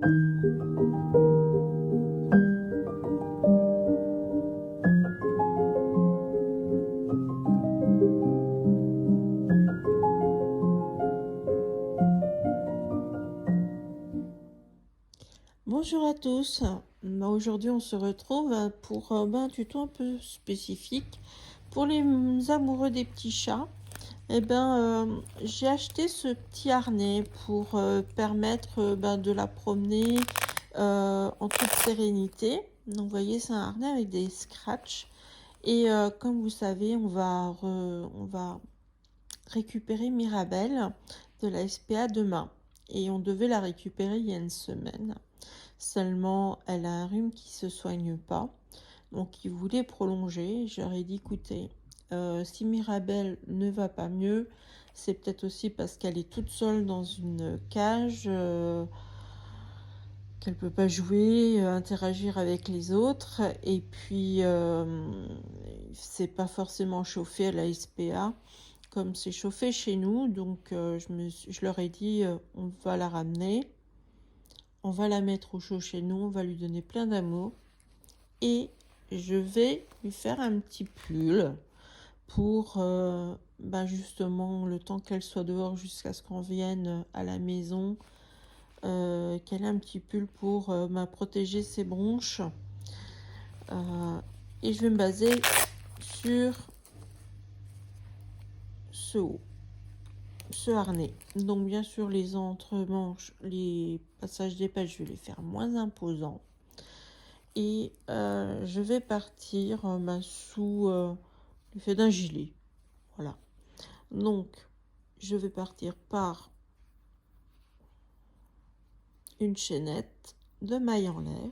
Bonjour à tous. Aujourd'hui, on se retrouve pour un tuto un peu spécifique pour les amoureux des petits chats. J'ai acheté ce petit harnais pour permettre de la promener en toute sérénité. Donc, vous voyez, c'est un harnais avec des scratchs. Et comme vous savez, on va récupérer Mirabelle de la SPA demain. Et on devait la récupérer il y a une semaine. Seulement, elle a un rhume qui se soigne pas. Donc, il voulait prolonger. Je leur ai dit, écoutez, si Mirabelle ne va pas mieux, c'est peut-être aussi parce qu'elle est toute seule dans une cage, qu'elle peut pas jouer, interagir avec les autres. Et puis, c'est pas forcément chauffé à la SPA comme c'est chauffé chez nous. Donc, je leur ai dit, on va la ramener. On va la mettre au chaud chez nous, on va lui donner plein d'amour. Et je vais lui faire un petit pull pour justement le temps qu'elle soit dehors jusqu'à ce qu'on vienne à la maison. Qu'elle ait un petit pull pour protéger ses bronches. Et je vais me baser sur ce haut, ce harnais. Donc bien sûr les entre-manches, les passages d'épaules, je vais les faire moins imposants. Et je vais partir sous l'effet d'un gilet. Voilà. Donc, je vais partir par une chaînette de maille en l'air.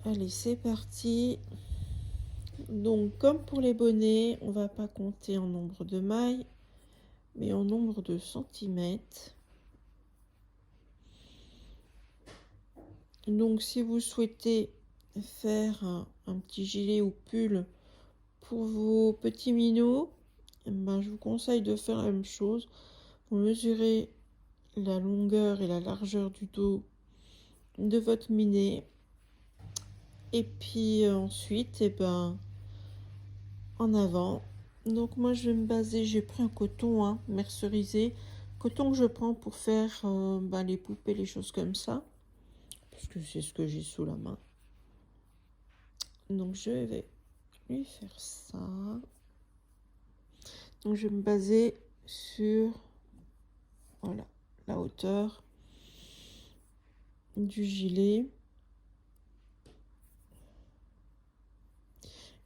Allez, c'est parti. Donc, comme pour les bonnets, on va pas compter en nombre de mailles, mais en nombre de centimètres. Donc, si vous souhaitez faire un petit gilet ou pull pour vos petits minots, je vous conseille de faire la même chose. Vous mesurez la longueur et la largeur du dos de votre minet. Et puis ensuite, en avant. Donc moi, je vais me baser, j'ai pris un coton mercerisé. Coton que je prends pour faire les poupées, les choses comme ça. Parce que c'est ce que j'ai sous la main. Donc je vais lui faire ça. Donc je vais me baser sur voilà, la hauteur du gilet.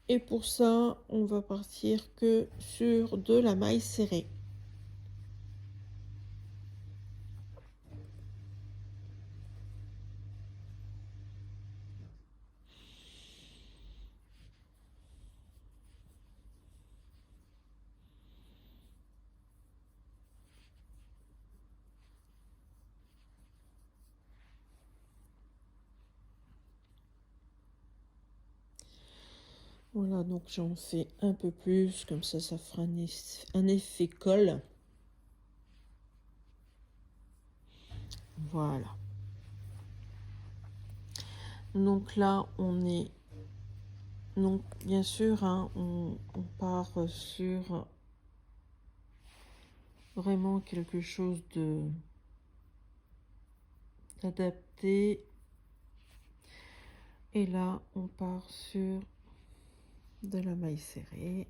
Et pour ça, on va partir que sur de la maille serrée. Voilà, donc j'en fais un peu plus, comme ça fera un effet colle. Voilà. Donc là, on est... Donc bien sûr, on part sur vraiment quelque chose d'adapté. Et là, on part sur de la maille serrée.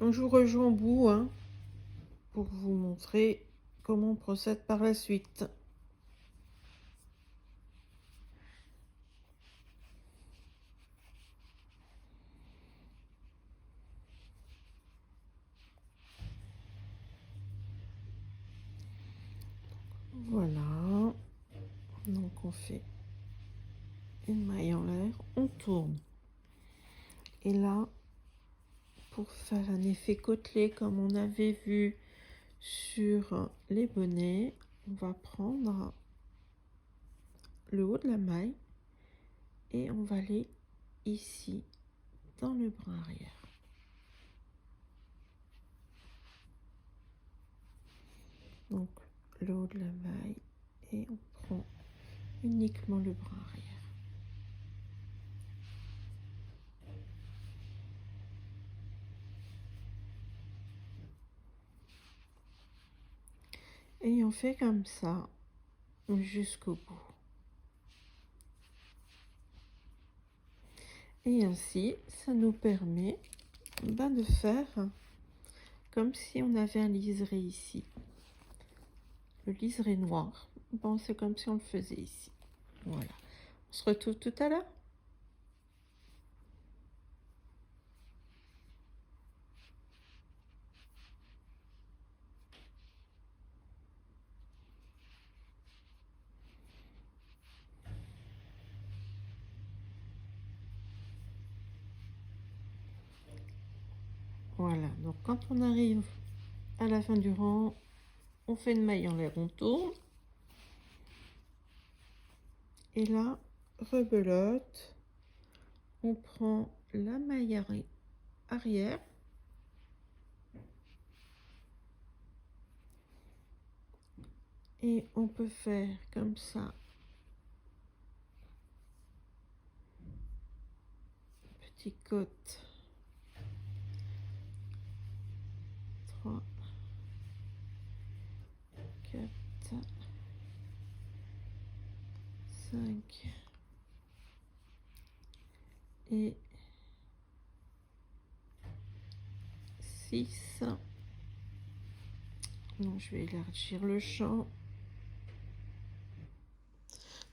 Donc je vous rejoins au bout pour vous montrer comment on procède par la suite. Voilà. Donc on fait une maille en l'air, on tourne. Et là, pour faire un effet côtelé comme on avait vu sur les bonnets, on va prendre le haut de la maille et on va aller ici dans le brin arrière. Donc le haut de la maille et on prend uniquement le brin arrière. Et on fait comme ça jusqu'au bout. Et ainsi, ça nous permet de faire comme si on avait un liseré ici. Le liseré noir, bon, c'est comme si on le faisait ici. Voilà. On se retrouve tout à l'heure. Voilà, donc quand on arrive à la fin du rang, on fait une maille en l'air, on tourne. Et là, rebelote, on prend la maille arrière. Et on peut faire comme ça. Petit côte. 3, 4, 5 et 6. Non, je vais élargir le champ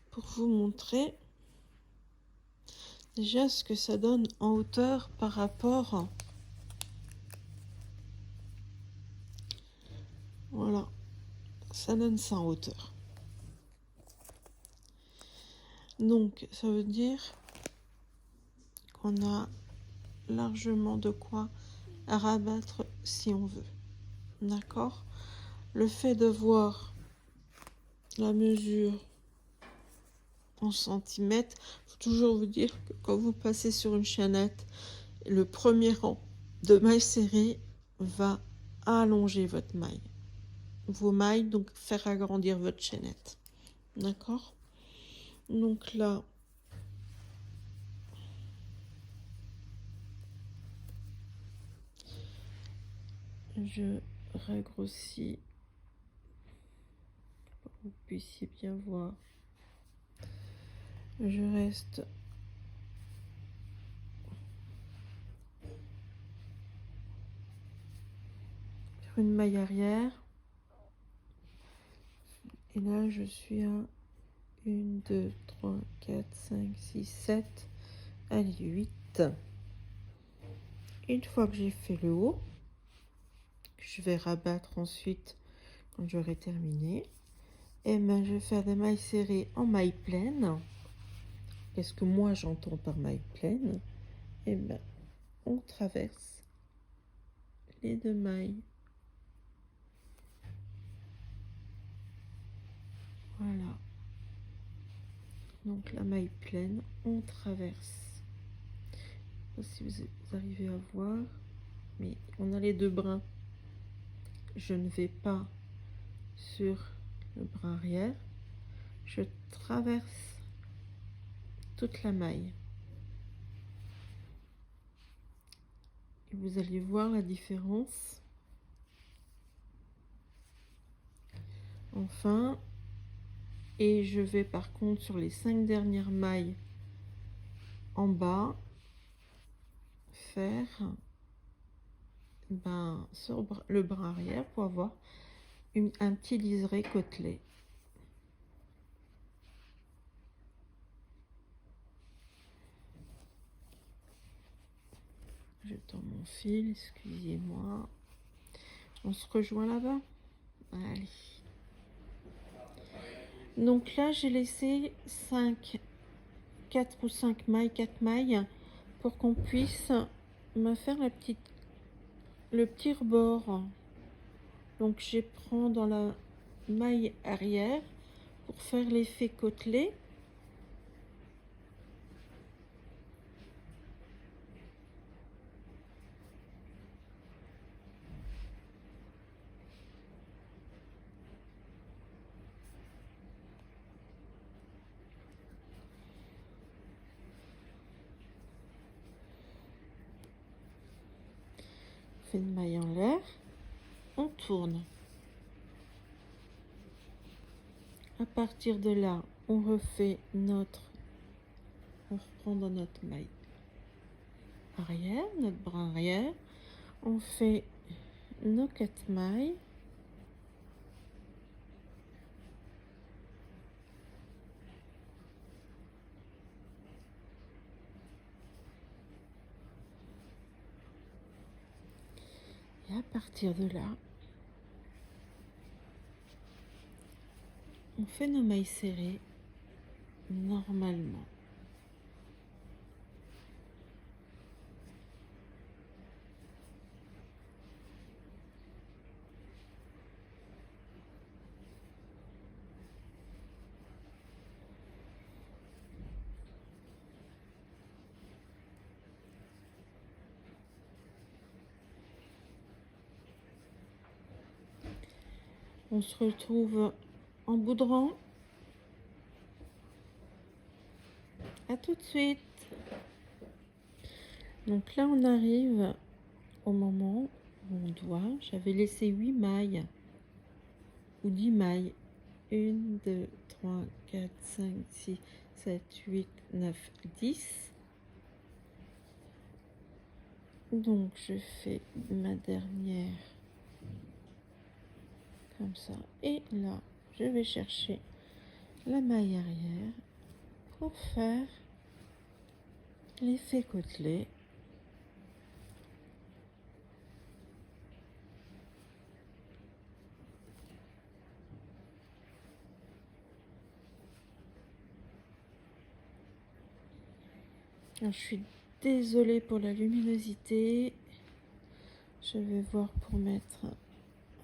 pour vous montrer déjà ce que ça donne en hauteur par rapport. Voilà, ça donne ça en hauteur. Donc, ça veut dire qu'on a largement de quoi rabattre si on veut. D'accord? Le fait de voir la mesure en centimètres, il faut toujours vous dire que quand vous passez sur une chaînette, le premier rang de mailles serrées va allonger votre maille. Vos mailles, donc faire agrandir votre chaînette. D'accord? Donc là, je ragrossis pour que vous puissiez bien voir. Je reste sur une maille arrière. Et là, je suis à 1, 2, 3, 4, 5, 6, 7, allez, 8. Une fois que j'ai fait le haut, je vais rabattre ensuite quand j'aurai terminé. Et ben, je vais faire des mailles serrées en maille pleine. Qu'est-ce que moi j'entends par maille pleine? Et ben, on traverse les deux mailles. Voilà. Donc la maille pleine, on traverse. Je sais pas si vous arrivez à voir, mais on a les deux brins. Je ne vais pas sur le brin arrière. Je traverse toute la maille. Et vous allez voir la différence. Enfin, et je vais par contre sur les 5 dernières mailles en bas faire sur le brin arrière pour avoir un petit liseré côtelé. Je tends mon fil, excusez-moi. On se rejoint là-bas. Allez. Donc là, j'ai laissé 5 4 ou 5 mailles, 4 mailles, pour qu'on puisse me faire le petit rebord. Donc je prends dans la maille arrière pour faire l'effet côtelé. On fait une maille en l'air, on tourne. À partir de là, on refait on reprend dans notre maille arrière, notre bras arrière, on fait nos 4 mailles. Et à partir de là, on fait nos mailles serrées normalement. On se retrouve en bout de rang. À tout de suite. Donc là, on arrive au moment où on doit. J'avais laissé 8 mailles ou 10 mailles. 1, 2, 3, 4, 5, 6, 7, 8, 9, 10. Donc je fais ma dernière comme ça. Et là, je vais chercher la maille arrière pour faire l'effet côtelé. Alors, je suis désolée pour la luminosité. Je vais voir pour mettre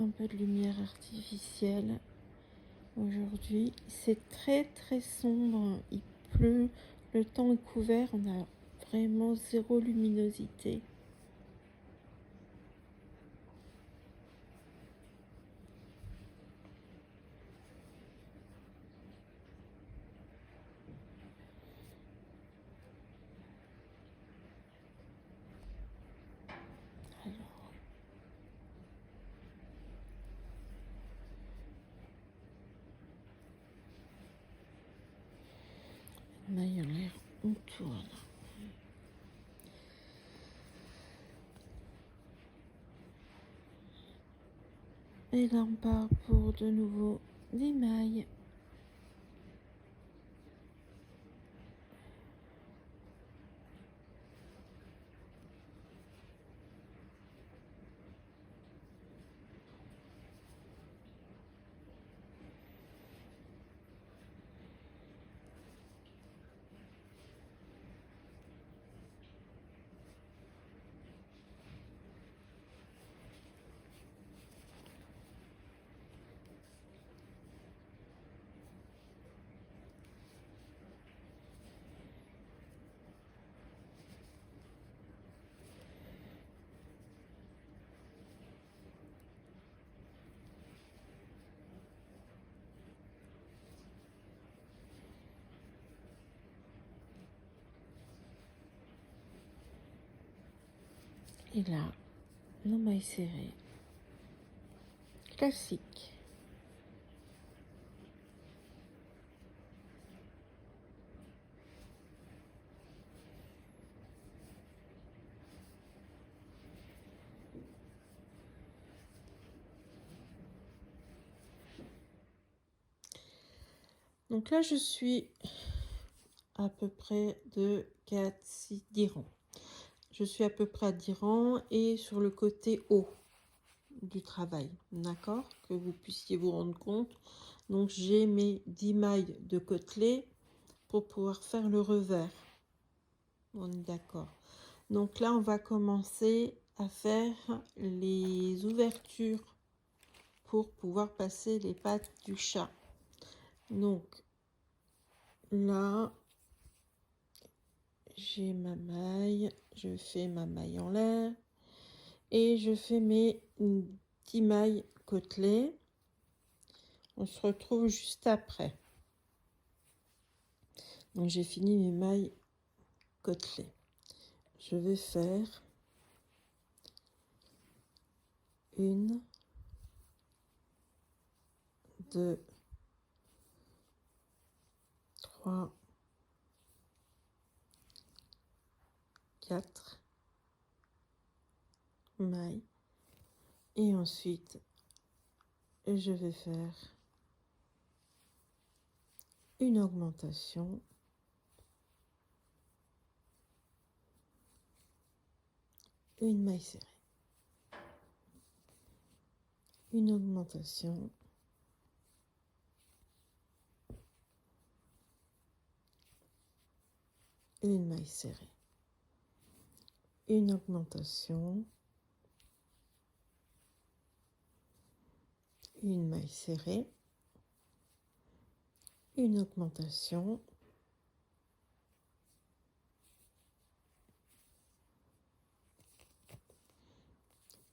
un peu de lumière artificielle. Aujourd'hui, c'est très sombre. Il pleut, le temps est couvert. On a vraiment zéro luminosité. Alors, maille en l'air, on tourne. Et là, on part pour de nouveau des mailles. Et là, nos mailles serrées. Classique. Donc là, je suis à peu près de 4, 6, 10 rangs. Je suis à peu près à 10 rangs et sur le côté haut du travail, d'accord, que vous puissiez vous rendre compte. Donc j'ai mes 10 mailles de côtelé pour pouvoir faire le revers. On est d'accord. Donc là, on va commencer à faire les ouvertures pour pouvoir passer les pattes du chat. Donc là, j'ai ma maille, je fais ma maille en l'air et je fais mes 10 mailles côtelées. On se retrouve juste après. Donc j'ai fini mes mailles côtelées. Je vais faire 1, 2, 3, 4 mailles. Et ensuite, je vais faire une augmentation. Une maille serrée. Une augmentation. Une maille serrée. Une augmentation. Une maille serrée. Une augmentation.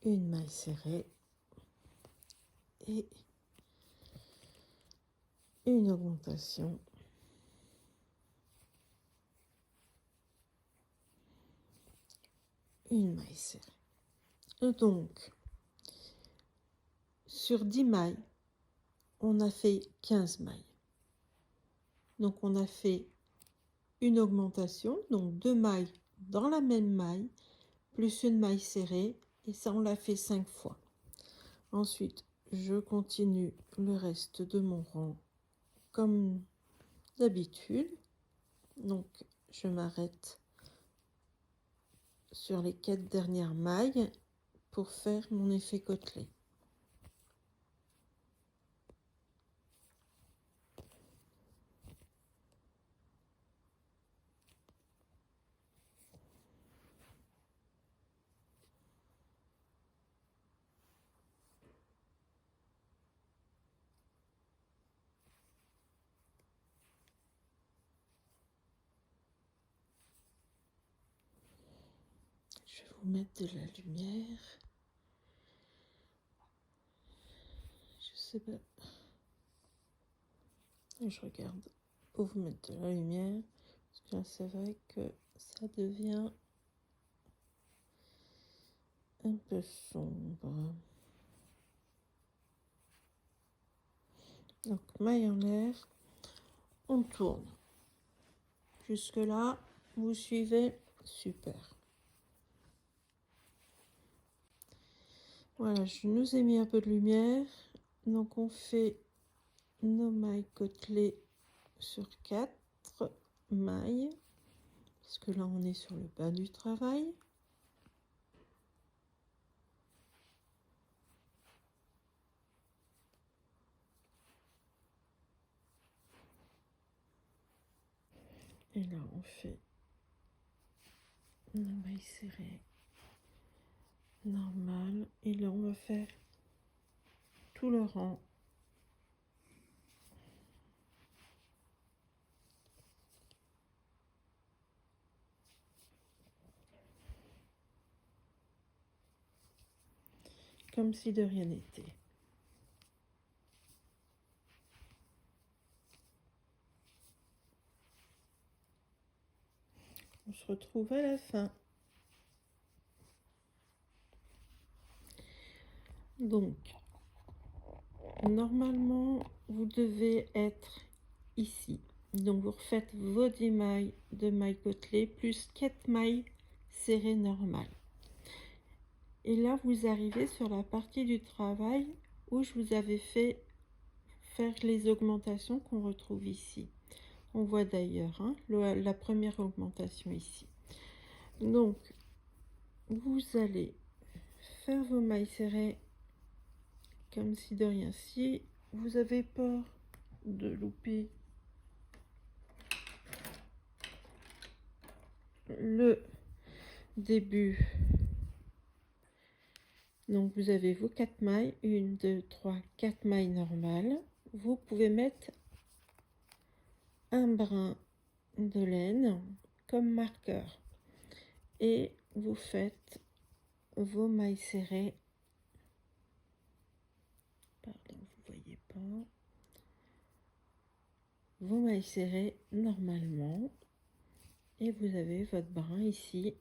Une maille serrée. Et une augmentation. Une maille serrée. Donc, sur 10 mailles, on a fait 15 mailles. Donc, on a fait une augmentation, donc 2 mailles dans la même maille, plus une maille serrée, et ça, on l'a fait 5 fois. Ensuite, je continue le reste de mon rang comme d'habitude. Donc, je m'arrête sur les 4 dernières mailles pour faire mon effet côtelé. Je vais vous mettre de la lumière. Je sais pas. Je regarde où vous mettre de la lumière. Parce que là, c'est vrai que ça devient un peu sombre. Donc, maille en l'air. On tourne. Jusque là, vous suivez. Super. Voilà, je nous ai mis un peu de lumière. Donc, on fait nos mailles côtelées sur 4 mailles. Parce que là, on est sur le bas du travail. Et là, on fait nos mailles serrées normales. Et là, on va faire tout le rang. Comme si de rien n'était. On se retrouve à la fin. Donc, normalement, vous devez être ici. Donc, vous refaites vos 10 mailles de mailles côtelées plus 4 mailles serrées normales. Et là, vous arrivez sur la partie du travail où je vous avais fait faire les augmentations qu'on retrouve ici. On voit d'ailleurs la première augmentation ici. Donc, vous allez faire vos mailles serrées comme si de rien. Si vous avez peur de louper le début. Donc vous avez vos 4 mailles, 1, 2, 3, 4 mailles normales. Vous pouvez mettre un brin de laine comme marqueur et vous faites vos mailles serrées. Pardon, vous voyez pas. Vos mailles serrées normalement et vous avez votre brin ici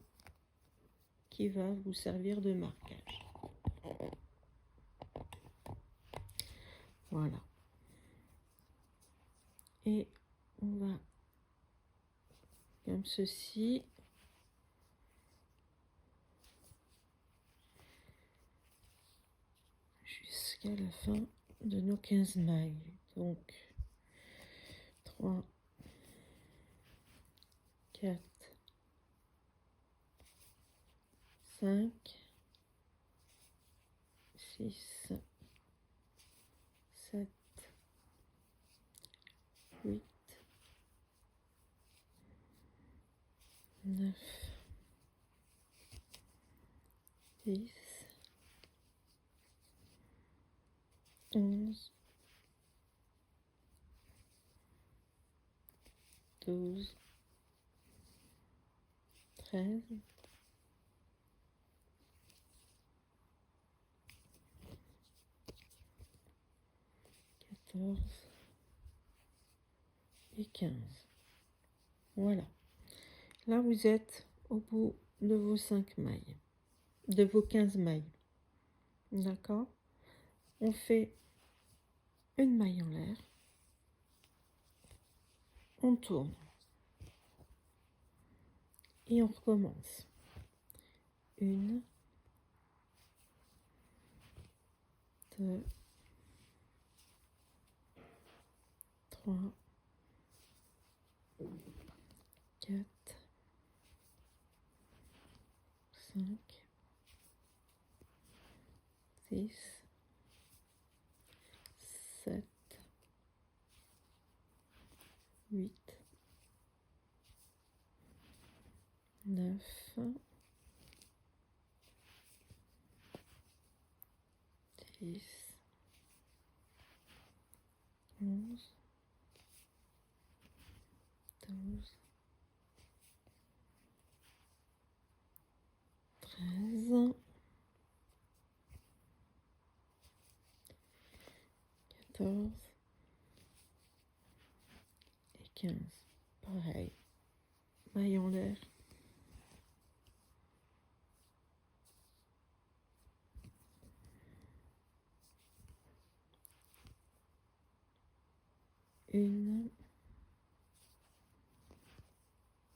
qui va vous servir de marquage. Voilà. Et on va comme ceci. Jusqu'à la fin de nos 15 mailles. Donc 3, 4, 5, 6, 7, 8, 9, 10, 11, 12, 13, 14 et 15. Voilà. Là, vous êtes au bout de vos 5 mailles, de vos 15 mailles. D'accord? On fait une maille en l'air. On tourne. Et on recommence. 1, 2, 3, 4, 5, 6, 7, 8, 9, 10, 11, 12, 13, 14 et 15. Pareil. Maille en l'air. Une,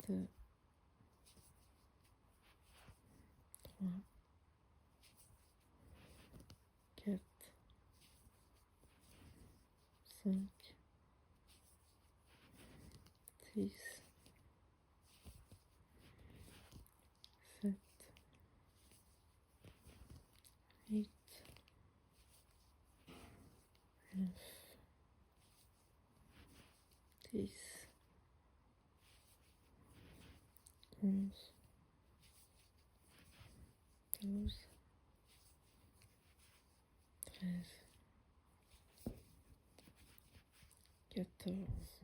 deux, trois, quatre, 5, 6, 7, 8, 9, 10, 11, 12, 13, 14,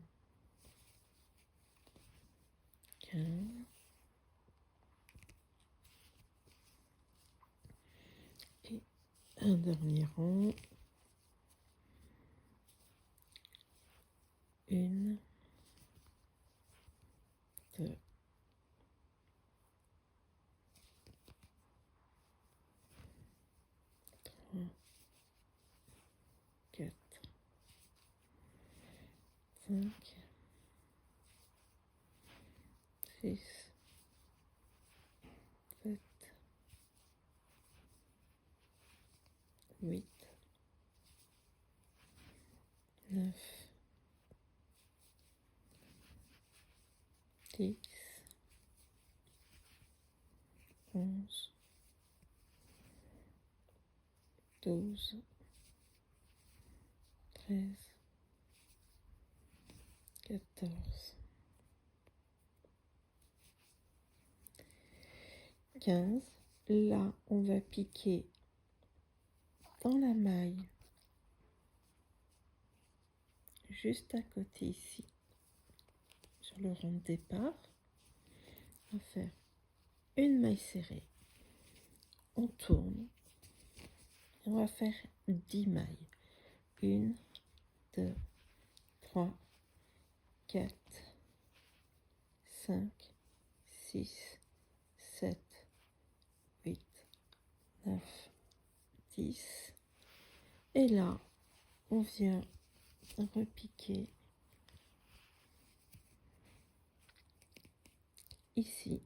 15 et un dernier rang. 1, 2, 3, 4, 5, 6, 7, 8, 9, 10, 11, 12, 13, 14, 15. Là, on va piquer dans la maille juste à côté ici, sur le rond de départ. On va faire une maille serrée, on tourne, on va faire 10 mailles. 1, 2, 3, 4, 5, 6, 7, 8, 9, 10. Et là, on vient repiquer ici.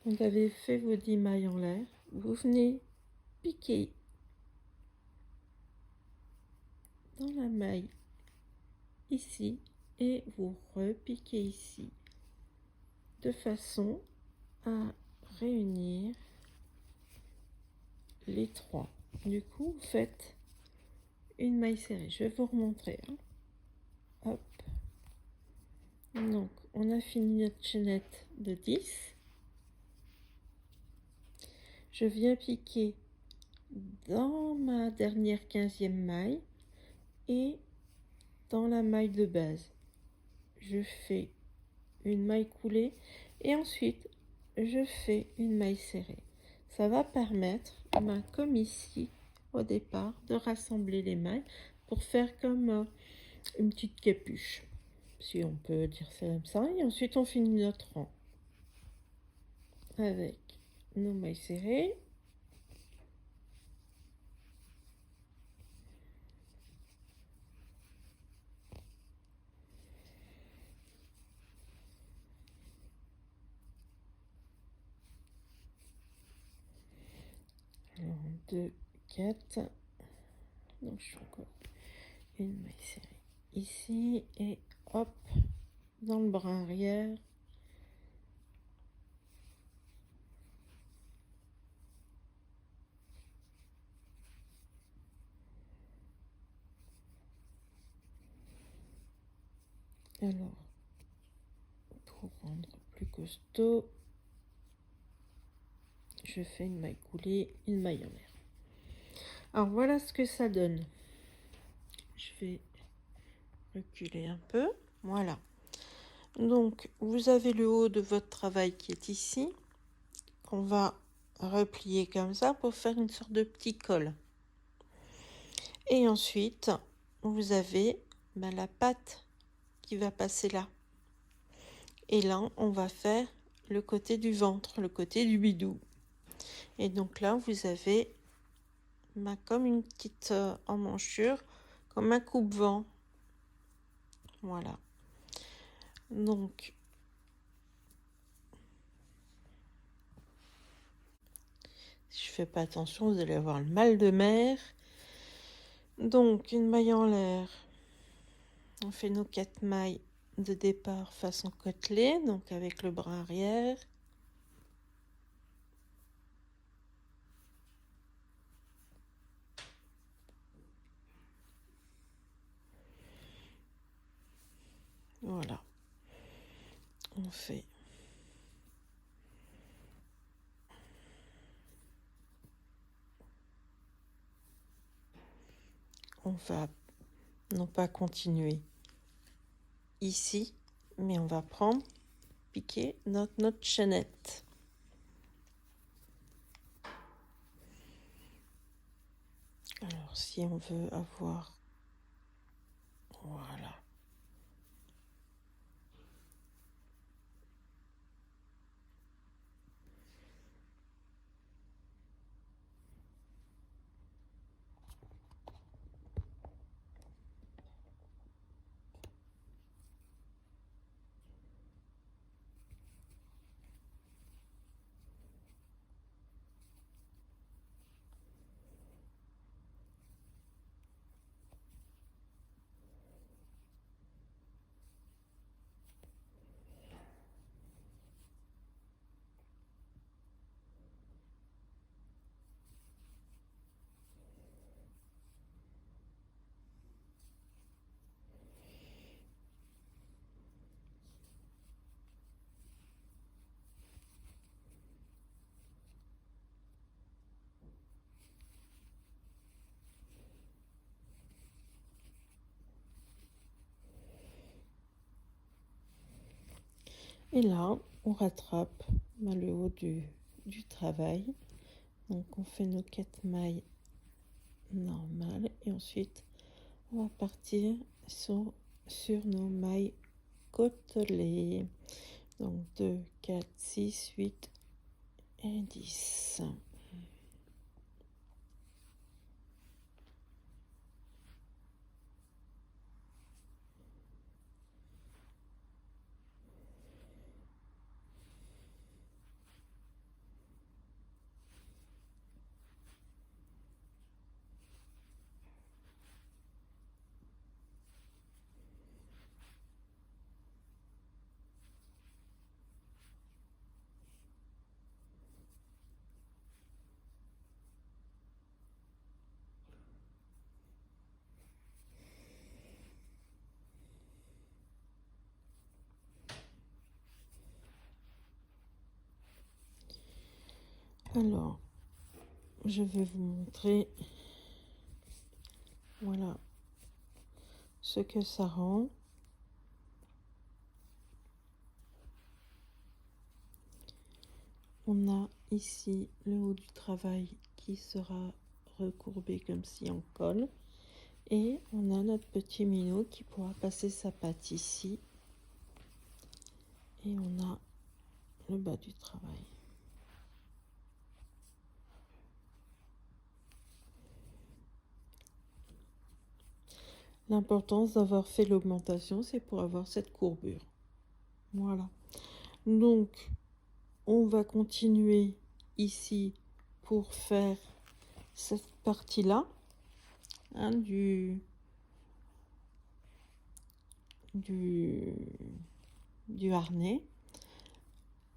Vous avez fait vos 10 mailles en l'air. Vous venez piquer dans la maille ici et vous repiquez ici de façon à réunir les trois. Du coup, vous faites une maille serrée. Je vais vous remontrer. Hop. Donc, on a fini notre chaînette de 10. Je viens piquer dans ma dernière 15e maille et dans la maille de base. Je fais une maille coulée et ensuite je fais une maille serrée. Ça va permettre, comme ici au départ, de rassembler les mailles pour faire comme une petite capuche, si on peut dire ça comme ça. Et ensuite on finit notre rang avec nos mailles serrées. Alors, 2, 4. Donc je fais encore une maille serrée ici et hop, dans le bras arrière. Alors, pour rendre plus costaud, je fais une maille coulée, une maille en l'air. Alors voilà ce que ça donne. Je vais reculer un peu. Voilà. Donc vous avez le haut de votre travail qui est ici. On va replier comme ça pour faire une sorte de petit col. Et ensuite, vous avez la patte qui va passer là. Et là, on va faire le côté du ventre, le côté du bidou. Et donc là, vous avez comme une petite emmanchure, comme un coupe-vent. Voilà. Donc, si je fais pas attention, vous allez avoir le mal de mer. Donc, une maille en l'air. On fait nos 4 mailles de départ façon côtelée, donc avec le bras arrière. Voilà. On fait on va non pas continuer ici, mais on va piquer notre chaînette. Alors si on veut avoir, voilà, Et là, on rattrape le haut du travail. Donc on fait nos 4 mailles normales et ensuite on va partir sur nos mailles côtelées. Donc 2, 4, 6, 8 et 10. Alors, je vais vous montrer, voilà, ce que ça rend. On a ici le haut du travail qui sera recourbé comme si on colle. Et on a notre petit minot qui pourra passer sa patte ici. Et on a le bas du travail. L'importance d'avoir fait l'augmentation, c'est pour avoir cette courbure. Voilà. Donc, on va continuer ici pour faire cette partie-là, hein, du harnais,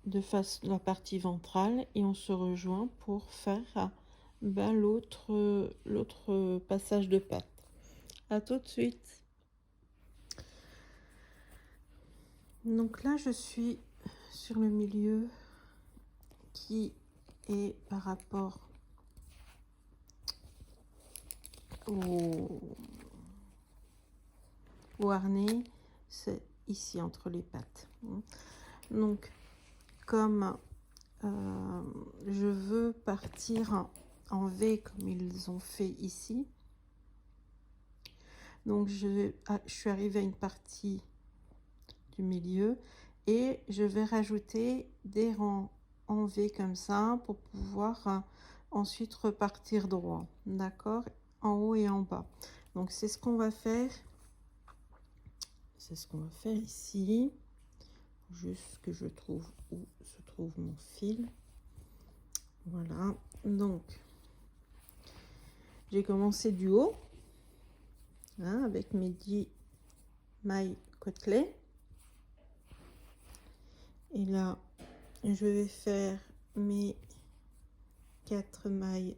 de face la partie ventrale, et on se rejoint pour faire l'autre passage de patte. À tout de suite. Donc là, je suis sur le milieu qui est par rapport au harnais, c'est ici entre les pattes. Donc, comme je veux partir en V comme ils ont fait ici, donc je suis arrivée à une partie du milieu et je vais rajouter des rangs en V comme ça pour pouvoir ensuite repartir droit, d'accord, en haut et en bas. Donc c'est ce qu'on va faire, ici. Juste que je trouve où se trouve mon fil. Voilà, donc j'ai commencé du haut, hein, avec mes 10 mailles côtelées. Et là, je vais faire mes 4 mailles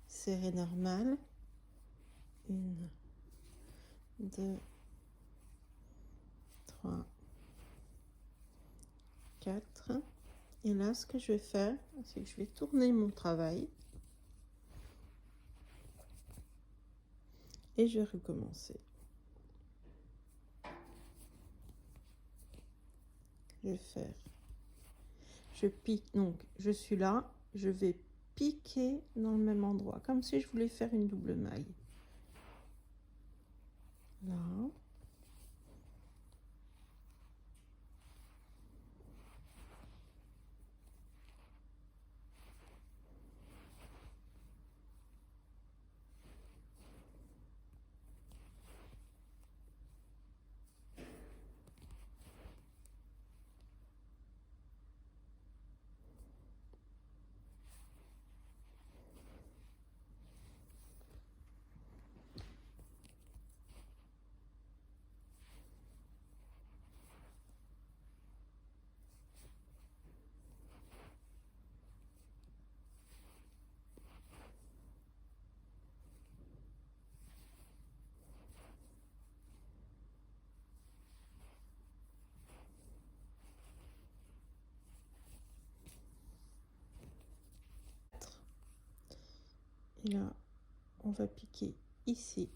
serrées normales. 1, 2, 3, 4. Et là, ce que je vais faire, c'est que je vais tourner mon travail. Et je vais recommencer. Je vais faire, je pique, donc je suis là, je vais piquer dans le même endroit, comme si je voulais faire une double maille. Là. Et là, on va piquer ici.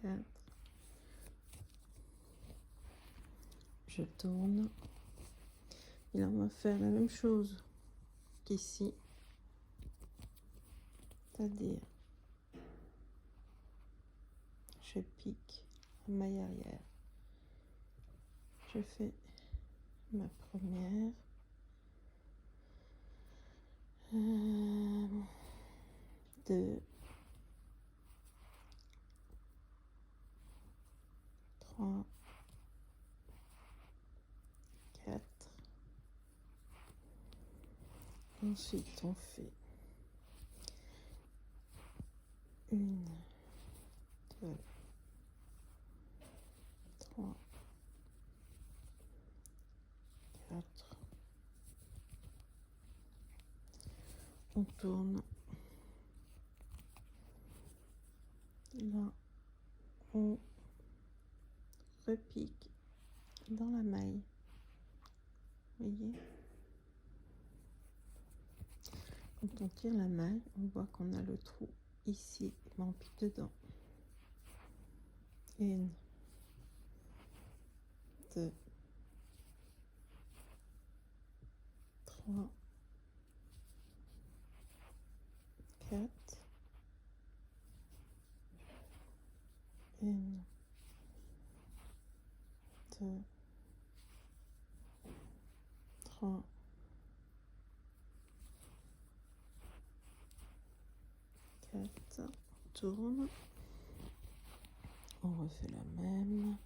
4. Je tourne. Et là, on va faire la même chose qu'ici. C'est-à-dire, je pique la maille arrière. Je fais ma première. 2, 3, 4. Ensuite, on fait 1, 2, 3, 4. On tourne. Là, on repique dans la maille. Vous voyez? Quand on tire la maille, on voit qu'on a le trou ici. On pique dedans. 1, 2, 3, 4. 1, 2, 3, 4. On tourne. On refait la même.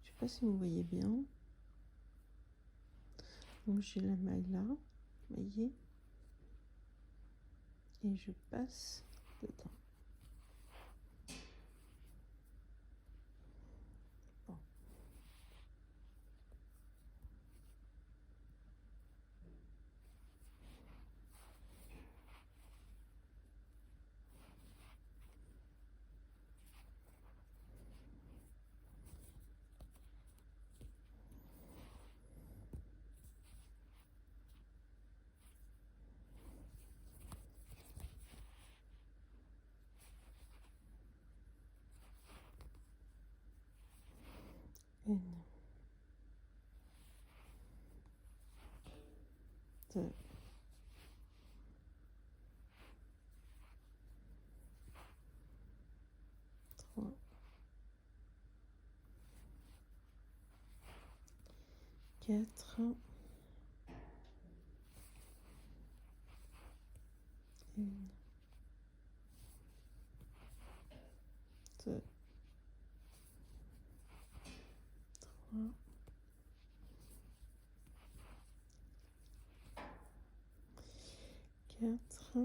Je sais pas si vous voyez bien. Donc j'ai la maille là, vous voyez, et je passe dedans. Bon. Une, 2, 3, 4, 1, 2, 3, 4.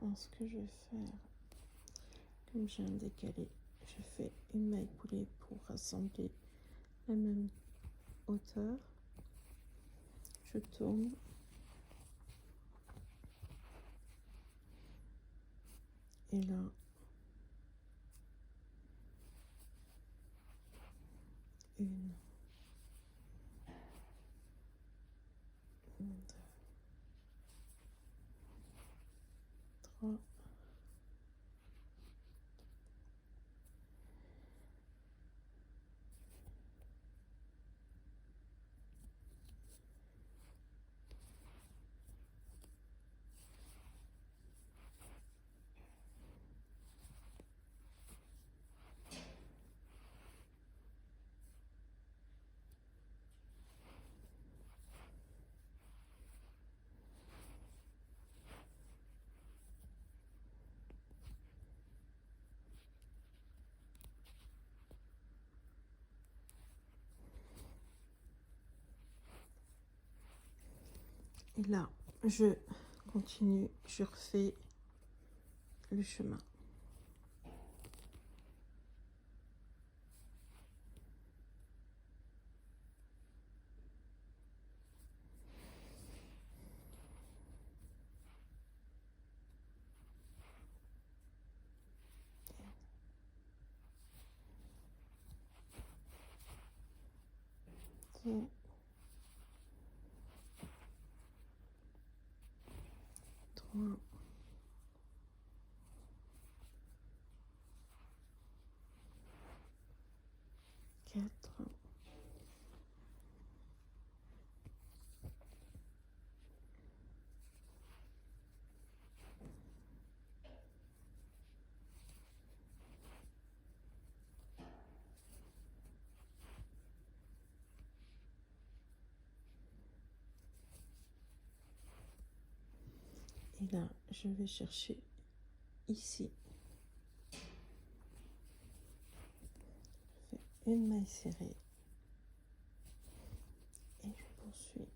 Alors ce que je vais faire, comme j'ai un décalé, je fais une maille coulée pour rassembler la même hauteur. Je tourne. Et là, 1, 2, 3, et là, je continue, je refais le chemin. Deux, 3, 4. Et là, je vais chercher ici. Je fais une maille serrée. Et je poursuis.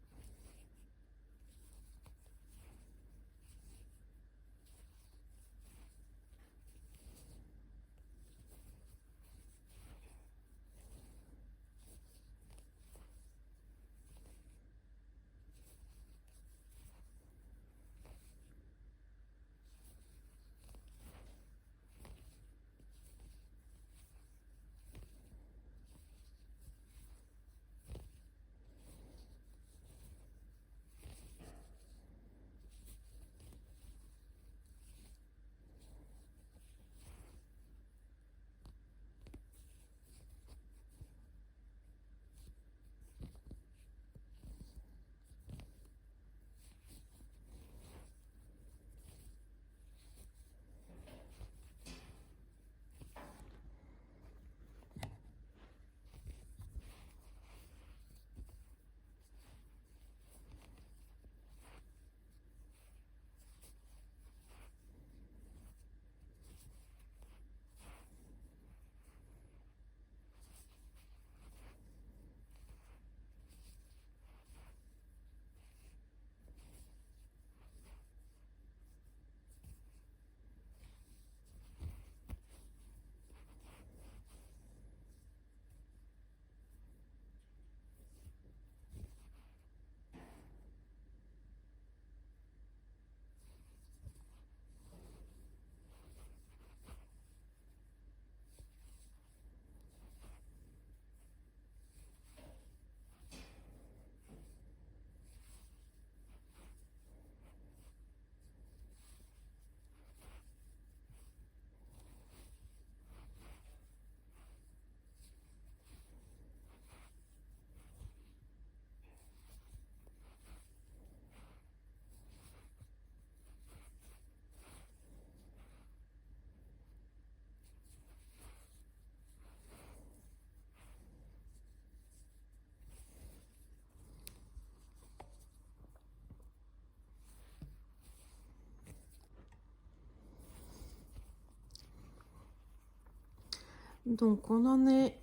Donc on en est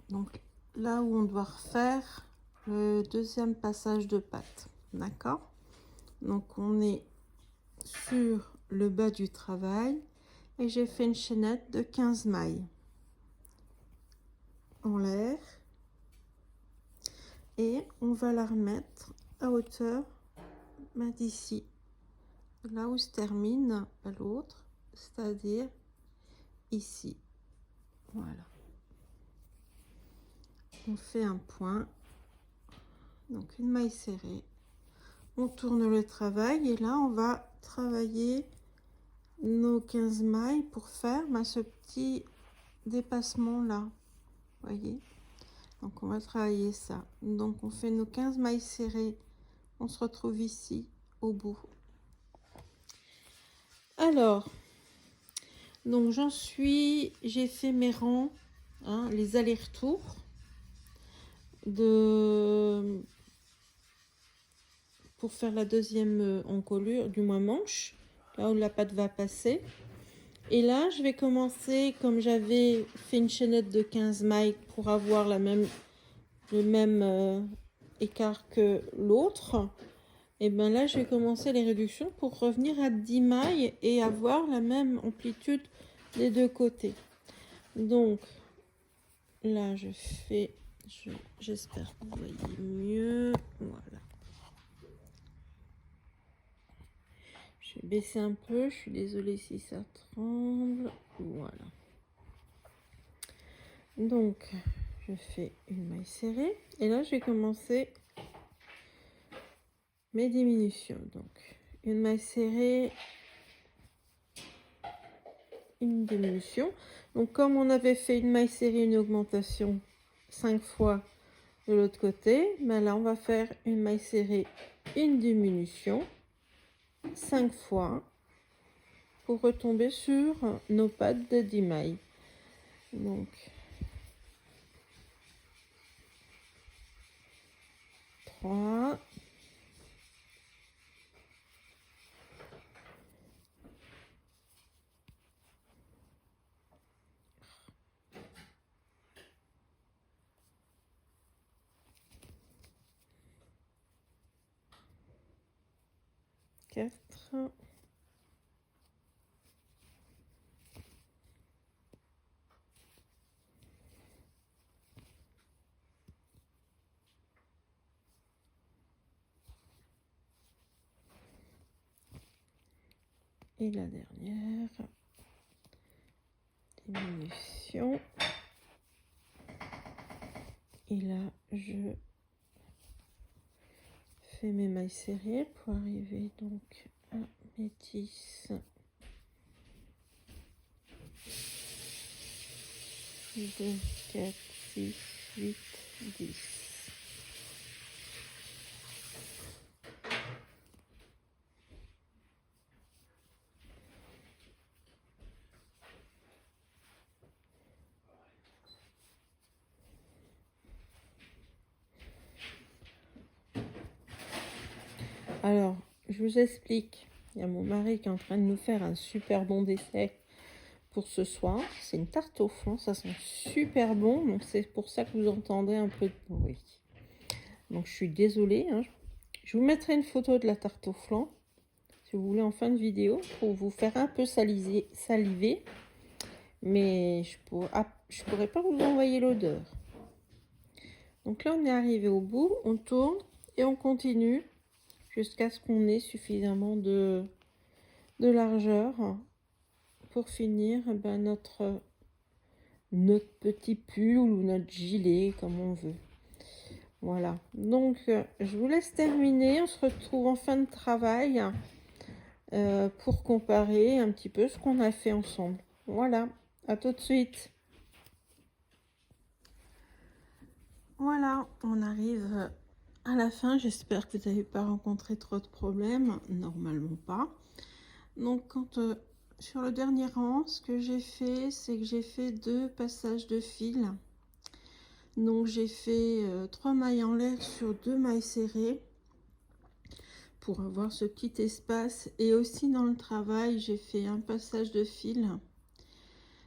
donc là où on doit refaire le deuxième passage de patte, d'accord? Donc on est sur le bas du travail et j'ai fait une chaînette de 15 mailles en l'air et on va la remettre à hauteur d'ici, là où se termine l'autre, c'est-à-dire ici. Voilà. On fait un point, donc une maille serrée, on tourne le travail et là on va travailler nos 15 mailles pour faire ce petit dépassement là, voyez. Donc on va travailler ça, donc on fait nos 15 mailles serrées, on se retrouve ici au bout. Alors donc j'ai fait mes rangs, hein, les allers-retours pour faire la deuxième encolure, du moins manche, là où la patte va passer. Et là je vais commencer, comme j'avais fait une chaînette de 15 mailles pour avoir le même écart que l'autre, et bien là je vais commencer les réductions pour revenir à 10 mailles et avoir la même amplitude des deux côtés. Donc là je fais, j'espère que vous voyez mieux, voilà. Je vais baisser un peu, je suis désolée si ça tremble, voilà. Donc je fais une maille serrée et là je vais commencer mes diminutions. Donc une maille serrée, une diminution. Donc comme on avait fait une maille serrée, une augmentation, 5 fois de l'autre côté. Ben là, on va faire une maille serrée, une diminution, 5 fois pour retomber sur nos pattes de 10 mailles. Donc, 3, 4, et la dernière diminution. Et là, je fais mes mailles serrées pour arriver donc à mes 10. 2, 4, 6, 8, 10. Alors, je vous explique. Il y a mon mari qui est en train de nous faire un super bon dessert pour ce soir. C'est une tarte au flan, ça sent super bon. Donc, c'est pour ça que vous entendez un peu de bruit. Donc, je suis désolée. Hein. Je vous mettrai une photo de la tarte au flan, si vous voulez, en fin de vidéo, pour vous faire un peu saliver. Mais je pourrais pas vous envoyer l'odeur. Donc là, on est arrivé au bout. On tourne et on continue jusqu'à ce qu'on ait suffisamment de largeur pour finir notre petit pull ou notre gilet, comme on veut. Voilà, donc je vous laisse terminer. On se retrouve en fin de travail pour comparer un petit peu ce qu'on a fait ensemble. Voilà, à tout de suite. Voilà, on arrive à la fin. J'espère que vous n'avez pas rencontré trop de problèmes. Normalement pas. Donc sur le dernier rang, ce que j'ai fait, c'est que j'ai fait 2 passages de fil. Donc j'ai fait 3 mailles en l'air sur 2 mailles serrées pour avoir ce petit espace. Et aussi dans le travail, j'ai fait un passage de fil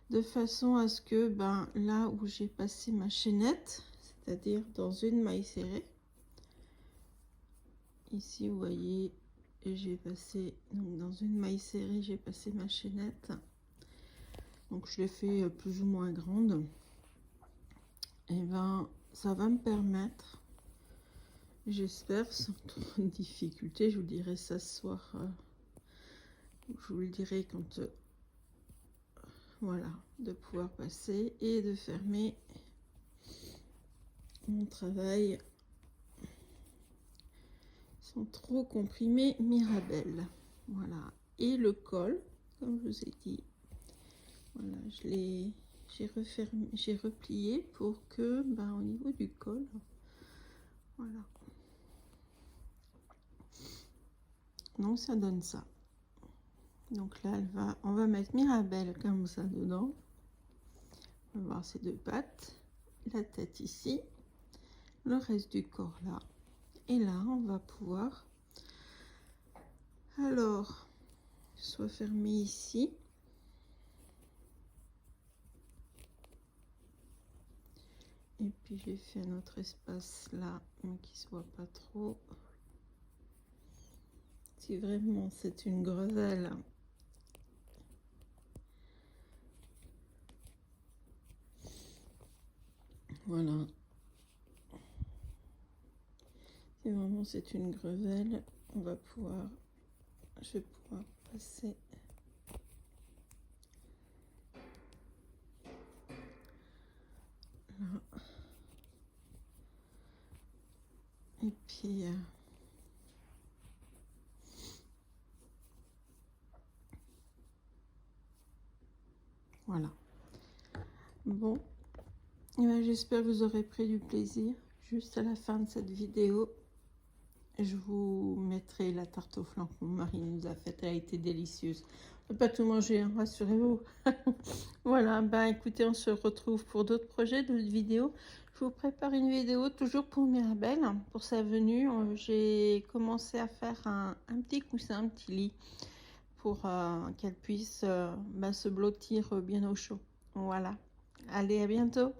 de façon à ce que là où j'ai passé ma chaînette, c'est-à-dire dans une maille serrée, ici vous voyez, j'ai passé donc dans une maille serrée, j'ai passé ma chaînette. Donc je l'ai fait plus ou moins grande. Et ça va me permettre, j'espère sans trop de difficulté, je vous dirai ça ce soir, je vous le dirai quand voilà, de pouvoir passer et de fermer mon travail sans trop comprimer Mirabelle. Voilà, et le col, comme je vous ai dit, voilà, j'ai replié pour que au niveau du col, voilà, donc ça donne ça. Donc là on va mettre Mirabelle comme ça dedans. On va voir ces 2 pattes, la tête ici, le reste du corps là, et là on va pouvoir alors soit fermé ici, et puis j'ai fait un autre espace là, mais qui soit pas trop. Si vraiment c'est une grenelle, voilà. Si vraiment c'est une grevelle, je vais pouvoir passer là. Et puis voilà. Bon, Et ben, j'espère que vous aurez pris du plaisir. Juste à la fin de cette vidéo, je vous mettrai la tarte au flan que mon mari nous a faite. Elle a été délicieuse. On n'a pas tout mangé, hein, rassurez-vous. Voilà, ben écoutez, on se retrouve pour d'autres projets, d'autres vidéos. Je vous prépare une vidéo toujours pour Mirabelle, pour sa venue. J'ai commencé à faire un petit coussin, un petit lit, pour qu'elle puisse se blottir bien au chaud. Voilà. Allez, à bientôt.